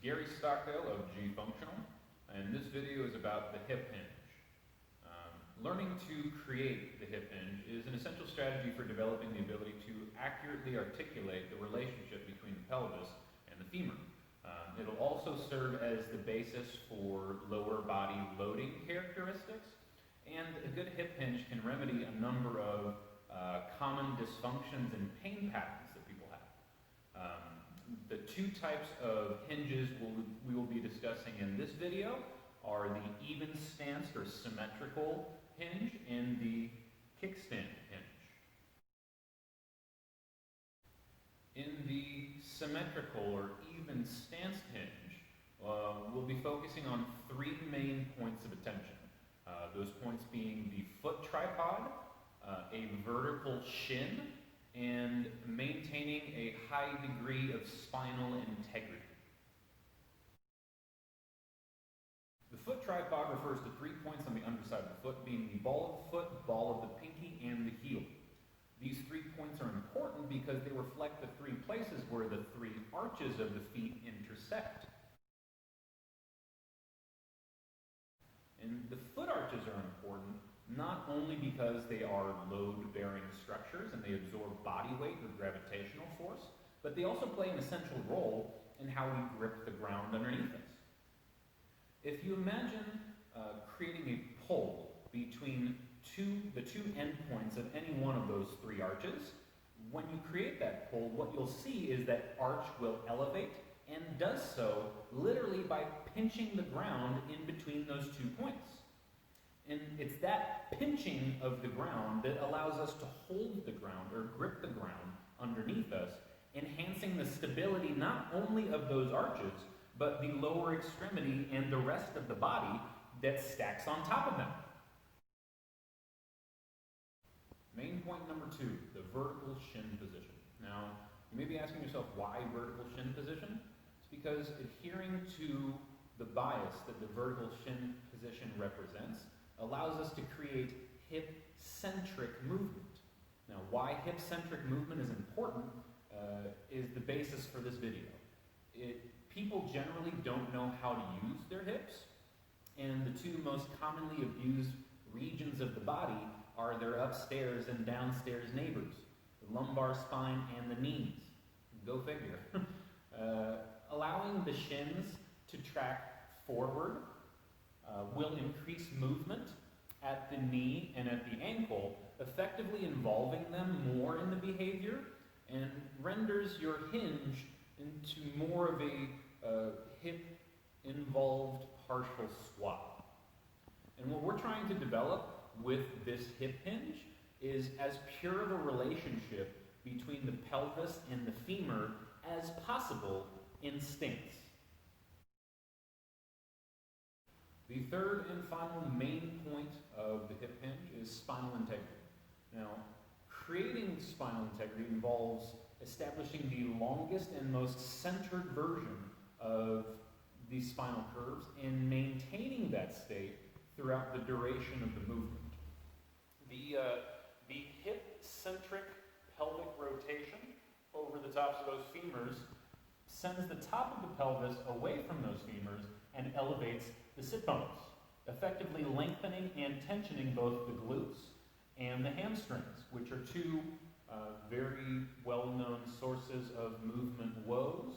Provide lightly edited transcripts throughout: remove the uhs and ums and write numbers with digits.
Gary Stockdale of G Functional, and this video is about the hip hinge. Learning to create the hip hinge is an essential strategy for developing the ability to accurately articulate the relationship between the pelvis and the femur. It'll also serve as the basis for lower body loading characteristics, and a good hip hinge can remedy a number of common dysfunctions and pain patterns that people have. The two types of hinges we will be discussing in this video are the even stance or symmetrical hinge and the kickstand hinge. In the symmetrical or even stance hinge, we'll be focusing on three main points of attention. Those points being the foot tripod, a vertical shin, and maintaining a high degree of spinal integrity. The foot tripod refers to 3 points on the underside of the foot, being the ball of the foot, ball of the pinky, and the heel. These 3 points are important because they reflect the 3 places where the 3 arches of the feet intersect. And the foot arches are important not only because they are load-bearing structures and they absorb body weight or gravitational force, but they also play an essential role in how we grip the ground underneath us. If you imagine creating a pole between the two endpoints of any one of those 3 arches, when you create that pole, what you'll see is that arch will elevate and does so literally by pinching the ground in between those 2 points. And it's that pinching of the ground that allows us to hold the ground or grip the ground underneath us, enhancing the stability not only of those arches, but the lower extremity and the rest of the body that stacks on top of them. Main point number 2, the vertical shin position. Now, you may be asking yourself, why vertical shin position? It's because adhering to the bias that the vertical shin position represents allows us to create hip-centric movement. Now, why hip-centric movement is important is the basis for this video. People generally don't know how to use their hips, and the 2 most commonly abused regions of the body are their upstairs and downstairs neighbors, the lumbar spine and the knees. Go figure. Allowing the shins to track forward will increase movement at the knee and at the ankle, effectively involving them more in the behavior and renders your hinge into more of a hip-involved partial squat. And what we're trying to develop with this hip hinge is as pure of a relationship between the pelvis and the femur as possible in stance. The third and final main point of the hip hinge is spinal integrity. Now, creating spinal integrity involves establishing the longest and most centered version of the spinal curves and maintaining that state throughout the duration of the movement. The hip-centric pelvic rotation over the tops of those femurs sends the top of the pelvis away from those femurs and elevates the sit bones, effectively lengthening and tensioning both the glutes and the hamstrings, which are 2 very well-known sources of movement woes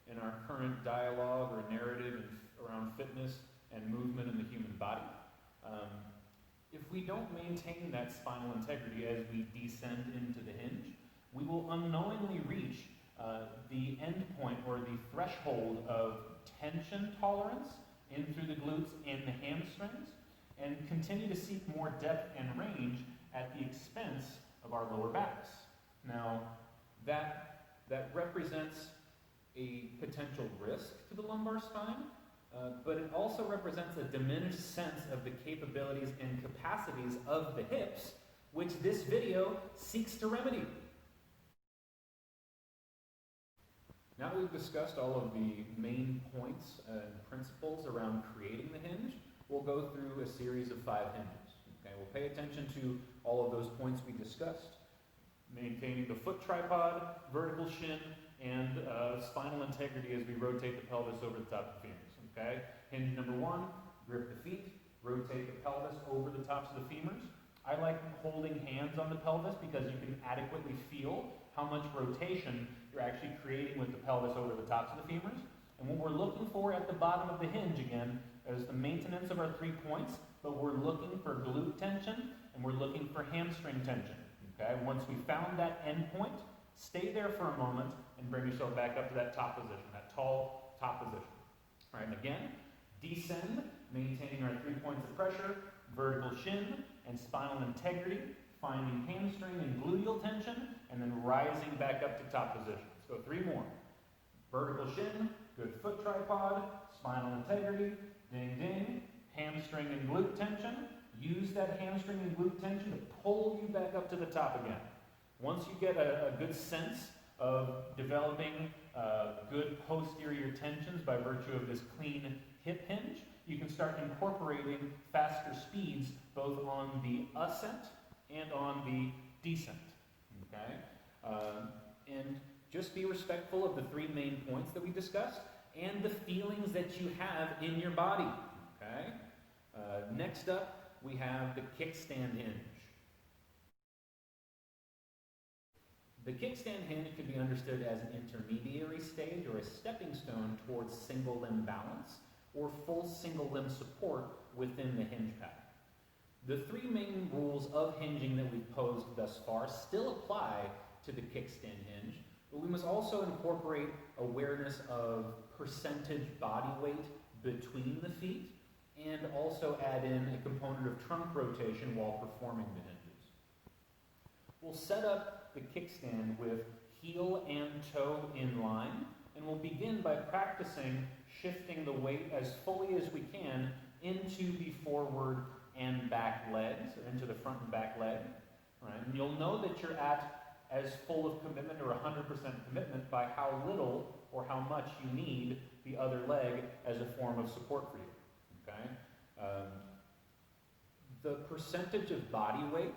in our current dialogue or narrative around fitness and movement in the human body. If we don't maintain that spinal integrity as we descend into the hinge, we will unknowingly reach the end point or the threshold of tension tolerance in through the glutes and the hamstrings, and continue to seek more depth and range at the expense of our lower backs. Now, that represents a potential risk to the lumbar spine, but it also represents a diminished sense of the capabilities and capacities of the hips, which this video seeks to remedy. Now that we've discussed all of the main points and principles around creating the hinge, we'll go through a series of 5 hinges. Okay, we'll pay attention to all of those points we discussed. Maintaining the foot tripod, vertical shin, and spinal integrity as we rotate the pelvis over the top of the femurs, okay? Hinge number 1, grip the feet, rotate the pelvis over the tops of the femurs. I like holding hands on the pelvis because you can adequately feel how much rotation you're actually creating with the pelvis over the tops of the femurs. And what we're looking for at the bottom of the hinge, again, is the maintenance of our 3 points, but we're looking for glute tension and we're looking for hamstring tension. Okay? Once we found that end point, stay there for a moment and bring yourself back up to that top position, that tall top position. All right, and again, descend, maintaining our 3 points of pressure, vertical shin and spinal integrity, finding hamstring and gluteal tension, and then rising back up to top position. Let's go 3 more. Vertical shin, good foot tripod, spinal integrity, ding ding, hamstring and glute tension. Use that hamstring and glute tension to pull you back up to the top again. Once you get a good sense of developing good posterior tensions by virtue of this clean hip hinge, you can start incorporating faster speeds both on the ascent and on the descent. Okay? And just be respectful of the 3 main points that we discussed and the feelings that you have in your body. Okay? Next up, we have the kickstand hinge. The kickstand hinge can be understood as an intermediary stage or a stepping stone towards single limb balance or full single limb support within the hinge pattern. The 3 main rules of hinging that we've posed thus far still apply to the kickstand hinge, but we must also incorporate awareness of percentage body weight between the feet and also add in a component of trunk rotation while performing the hinges. We'll set up the kickstand with heel and toe in line, and we'll begin by practicing shifting the weight as fully as we can into the forward and back legs, or into the front and back leg. Right? And you'll know that you're at as full of commitment or 100% commitment by how little or how much you need the other leg as a form of support for you. Okay? The percentage of body weight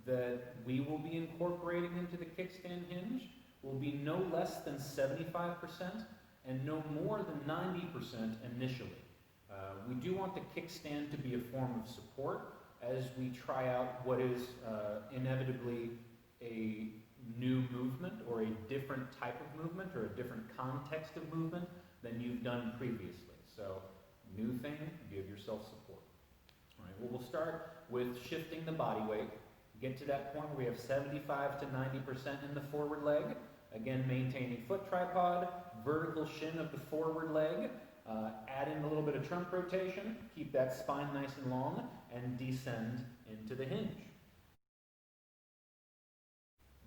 that we will be incorporating into the kickstand hinge will be no less than 75% and no more than 90% initially. We do want the kickstand to be a form of support as we try out what is inevitably a new movement or a different type of movement or a different context of movement than you've done previously. So, new thing, give yourself support. All right, well, we'll start with shifting the body weight. Get to that point where we have 75 to 90% in the forward leg. Again, maintaining foot tripod, vertical shin of the forward leg. Add in a little bit of trunk rotation. Keep that spine nice and long and descend into the hinge.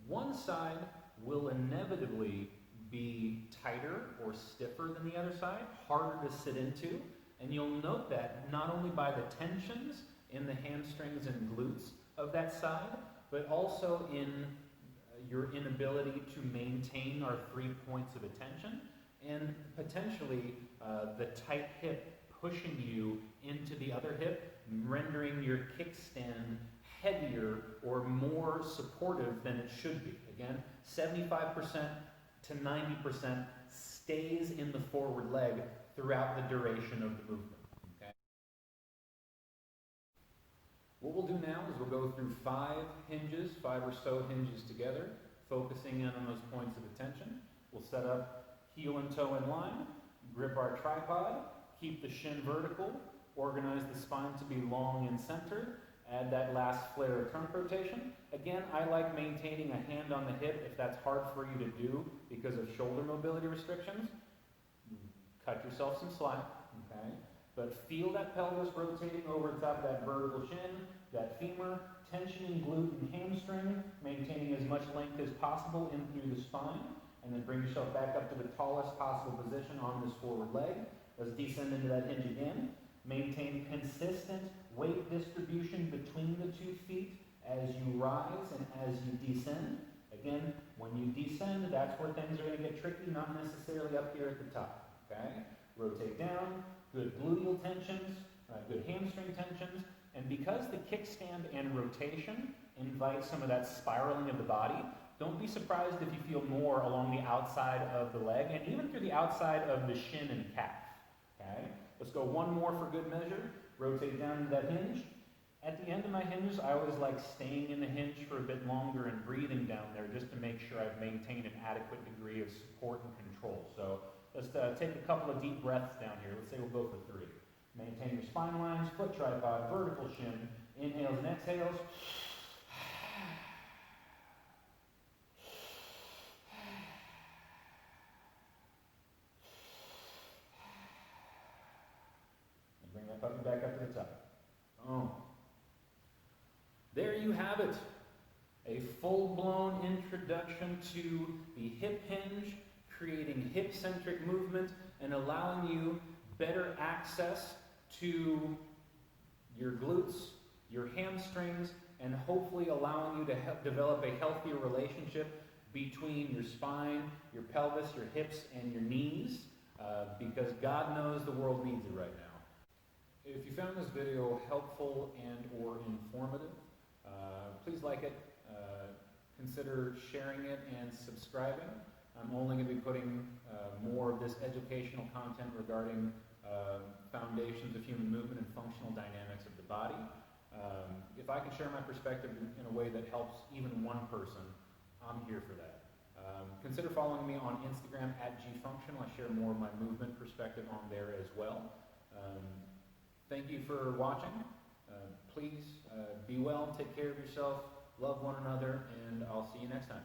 One side will inevitably be tighter or stiffer than the other side, harder to sit into, and you'll note that not only by the tensions in the hamstrings and glutes of that side, but also in your inability to maintain our 3 points of attention, and potentially the tight hip pushing you into the other hip, rendering your kickstand heavier or more supportive than it should be. Again, 75% to 90% stays in the forward leg throughout the duration of the movement. Okay? What we'll do now is we'll go through 5 hinges, 5 or so hinges together, focusing in on those points of attention. We'll set up heel and toe in line, grip our tripod, keep the shin vertical, organize the spine to be long and centered, add that last flare of trunk rotation. Again, I like maintaining a hand on the hip if that's hard for you to do because of shoulder mobility restrictions. Cut yourself some slack, okay? But feel that pelvis rotating over the top of that vertical shin, that femur, tensioning glute and hamstring, maintaining as much length as possible in through the spine, and then bring yourself back up to the tallest possible position on this forward leg. Let's descend into that hinge again. Maintain consistent weight distribution between the 2 feet as you rise and as you descend. Again, when you descend, that's where things are going to get tricky, not necessarily up here at the top. Okay? Rotate down, good gluteal tensions, good hamstring tensions, and because the kickstand and rotation invite some of that spiraling of the body, Don't be surprised if you feel more along the outside of the leg and even through the outside of the shin and calf. Okay? Let's go one more for good measure. Rotate down to that hinge. At the end of my hinges, I always like staying in the hinge for a bit longer and breathing down there just to make sure I've maintained an adequate degree of support and control. So let's take a couple of deep breaths down here. Let's say we'll go for 3. Maintain your spine lines, foot tripod, vertical shin. Inhales and exhales. And bring that puppy back up to the top. Oh. There you have it. A full-blown introduction to the hip hinge, creating hip-centric movement and allowing you better access to your glutes, your hamstrings, and hopefully allowing you to develop a healthier relationship between your spine, your pelvis, your hips, and your knees, because God knows the world needs it right now. If you found this video helpful and or informative, please like it, consider sharing it and subscribing. I'm only going to be putting more of this educational content regarding foundations of human movement and functional dynamics of the body. If I can share my perspective in a way that helps even one person, I'm here for that. Consider following me on Instagram @gfunctional. I share more of my movement perspective on there as well. Thank you for watching. Please be well, take care of yourself, love one another, and I'll see you next time.